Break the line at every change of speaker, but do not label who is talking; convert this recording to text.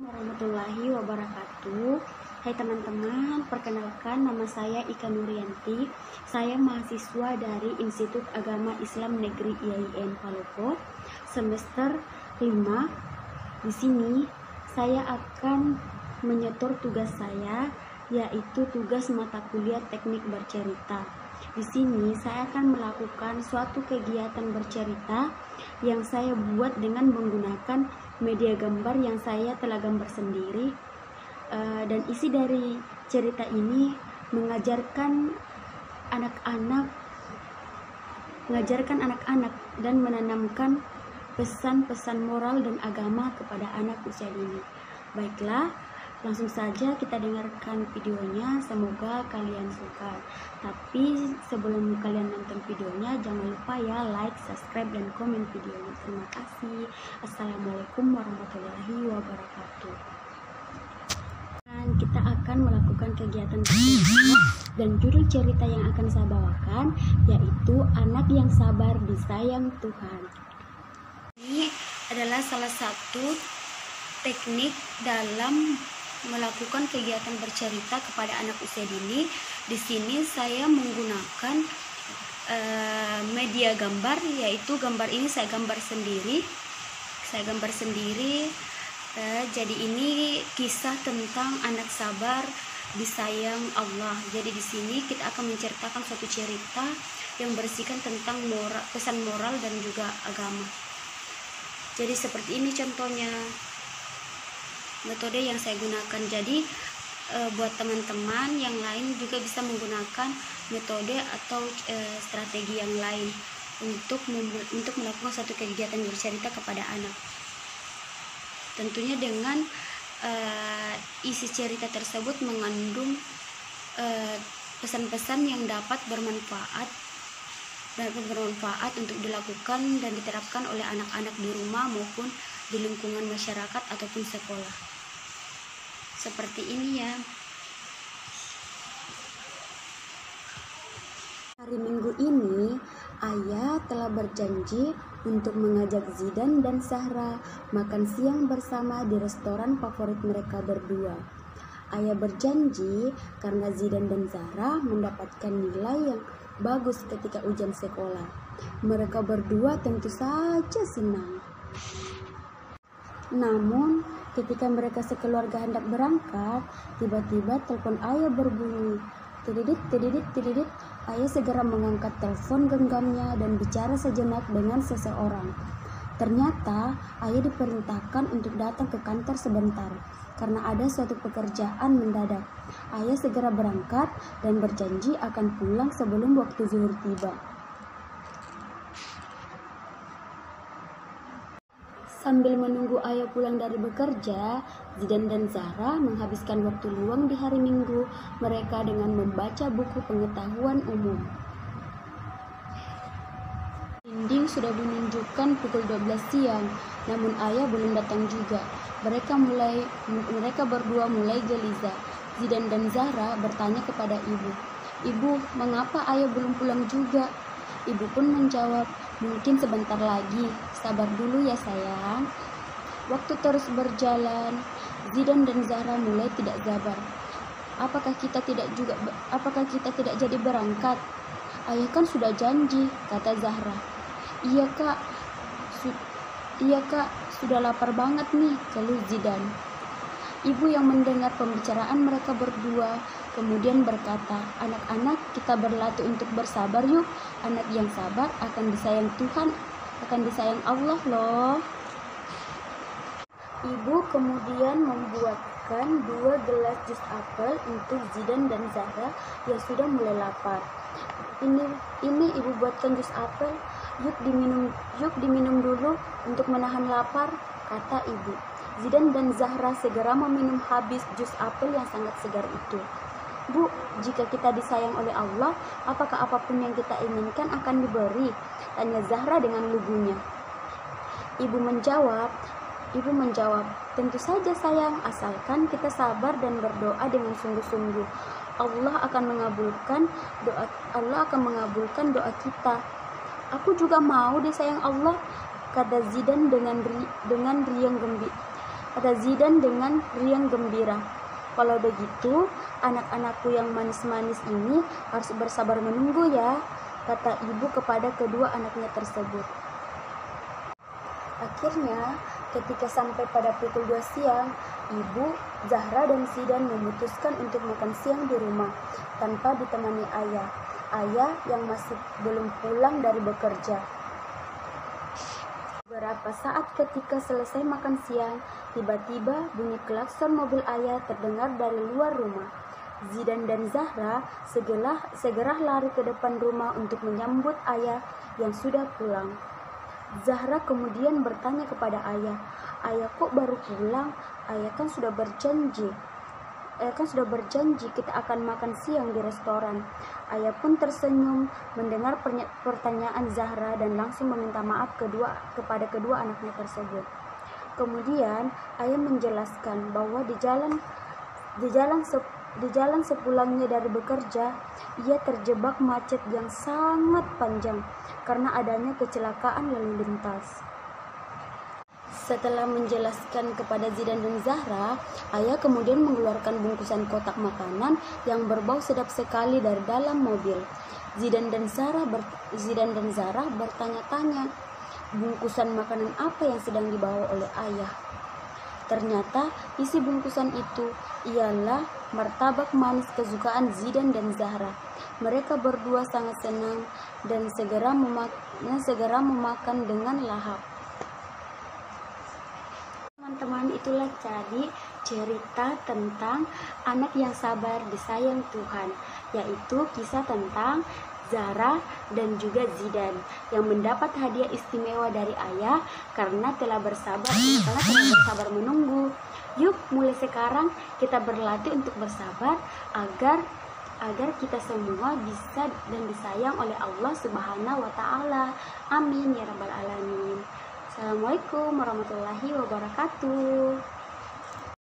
Warahmatullahi wabarakatuh. Hai teman-teman, perkenalkan nama saya Ika Nurianti. Saya mahasiswa dari Institut Agama Islam Negeri IAIN Palopo, semester 5. Di sini saya akan menyetor tugas saya, yaitu tugas mata kuliah Teknik Bercerita. Di sini saya akan melakukan suatu kegiatan bercerita yang saya buat dengan menggunakan media gambar yang saya telah gambar sendiri, dan isi dari cerita ini mengajarkan anak-anak dan menanamkan pesan-pesan moral dan agama kepada anak usia dini. Baiklah, langsung saja kita dengarkan videonya, semoga kalian suka. Tapi sebelum kalian nonton videonya, jangan lupa ya like, subscribe, dan komen videonya. Terima kasih. Assalamualaikum warahmatullahi wabarakatuh. Dan kita akan melakukan kegiatan bercerita, dan judul cerita yang akan saya bawakan yaitu Anak yang Sabar Disayang Tuhan. Ini adalah salah satu teknik dalam melakukan kegiatan bercerita kepada anak usia dini. Di sini saya menggunakan media gambar, yaitu gambar ini saya gambar sendiri. Jadi ini kisah tentang anak sabar disayang Allah. Jadi di sini kita akan menceritakan suatu cerita yang berisikan tentang pesan moral dan juga agama. Jadi seperti ini contohnya metode yang saya gunakan. Jadi buat teman-teman yang lain juga bisa menggunakan metode atau strategi yang lain untuk melakukan satu kegiatan bercerita kepada anak. Tentunya dengan isi cerita tersebut mengandung pesan-pesan yang dapat bermanfaat untuk dilakukan dan diterapkan oleh anak-anak di rumah maupun di lingkungan masyarakat ataupun sekolah. Seperti ini ya. Hari Minggu ini, Ayah telah berjanji untuk mengajak Zidan dan Zahra makan siang bersama di restoran favorit mereka berdua. Ayah berjanji karena Zidan dan Zahra mendapatkan nilai yang bagus ketika ujian sekolah. Mereka berdua tentu saja senang. Namun, ketika mereka sekeluarga hendak berangkat, tiba-tiba telepon ayah berbunyi. Tididit, tididit, tididit. Ayah segera mengangkat telepon genggamnya dan bicara sejenak dengan seseorang. Ternyata ayah diperintahkan untuk datang ke kantor sebentar karena ada suatu pekerjaan mendadak. Ayah segera berangkat dan berjanji akan pulang sebelum waktu zuhur tiba. Sambil menunggu ayah pulang dari bekerja, Zidan dan Zahra menghabiskan waktu luang di hari Minggu mereka dengan membaca buku pengetahuan umum. Dinding sudah menunjukkan pukul 12 siang, namun ayah belum datang juga. Mereka berdua mulai gelisah. Zidan dan Zahra bertanya kepada ibu, "Ibu, mengapa ayah belum pulang juga?" Ibu pun menjawab, "Mungkin sebentar lagi, sabar dulu ya sayang." Waktu terus berjalan, Zidan dan Zahra mulai tidak sabar. Apakah kita tidak jadi berangkat? Ayah kan sudah janji, kata Zahra. Iya kak, sudah lapar banget nih, keluh Zidan. Ibu yang mendengar pembicaraan mereka berdua kemudian berkata, "Anak-anak, kita berlatih untuk bersabar yuk. Anak yang sabar akan disayang Tuhan, akan disayang Allah loh." Ibu kemudian membuatkan 2 gelas jus apel untuk Zidan dan Zahra yang sudah mulai lapar. Ini ibu buatkan jus apel, yuk diminum dulu untuk menahan lapar, kata ibu. Zidan dan Zahra segera meminum habis jus apel yang sangat segar itu. "Bu, jika kita disayang oleh Allah, apakah apapun yang kita inginkan akan diberi?" tanya Zahra dengan lugunya. Ibu menjawab, "Tentu saja sayang, asalkan kita sabar dan berdoa dengan sungguh-sungguh. Allah akan mengabulkan doa kita." "Aku juga mau disayang Allah," kata Zidan dengan riang gembira. kata Zidan dengan riang gembira. Kalau begitu, anak-anakku yang manis-manis ini harus bersabar menunggu ya, kata ibu kepada kedua anaknya tersebut. Akhirnya, ketika sampai pada pukul 2 siang, ibu, Zahra dan Zidan memutuskan untuk makan siang di rumah tanpa ditemani ayah yang masih belum pulang dari bekerja. Beberapa saat ketika selesai makan siang, tiba-tiba bunyi klakson mobil ayah terdengar dari luar rumah. Zidan dan Zahra segera lari ke depan rumah untuk menyambut ayah yang sudah pulang. Zahra kemudian bertanya kepada ayah, "Ayah kok baru pulang? Ayah kan sudah berjanji kita akan makan siang di restoran." Ayah pun tersenyum mendengar pertanyaan Zahra dan langsung meminta maaf kepada kedua anaknya tersebut. Kemudian ayah menjelaskan bahwa di jalan sepulangnya dari bekerja, ia terjebak macet yang sangat panjang karena adanya kecelakaan lalu lintas. Setelah menjelaskan kepada Zidan dan Zahra, ayah kemudian mengeluarkan bungkusan kotak makanan yang berbau sedap sekali dari dalam mobil. Zidan dan Zahra bertanya-tanya, bungkusan makanan apa yang sedang dibawa oleh ayah. Ternyata isi bungkusan itu ialah martabak manis kesukaan Zidan dan Zahra. Mereka berdua sangat senang dan segera memakan dengan lahap. Teman-teman, itulah tadi cerita tentang anak yang sabar disayang Tuhan, yaitu kisah tentang Zahra dan juga Zidan yang mendapat hadiah istimewa dari ayah karena telah bersabar menunggu. Yuk, mulai sekarang kita berlatih untuk bersabar agar kita semua bisa dan disayang oleh Allah Subhanahu wa Ta'ala. Amin ya rabbal alamin. Assalamualaikum warahmatullahi wabarakatuh.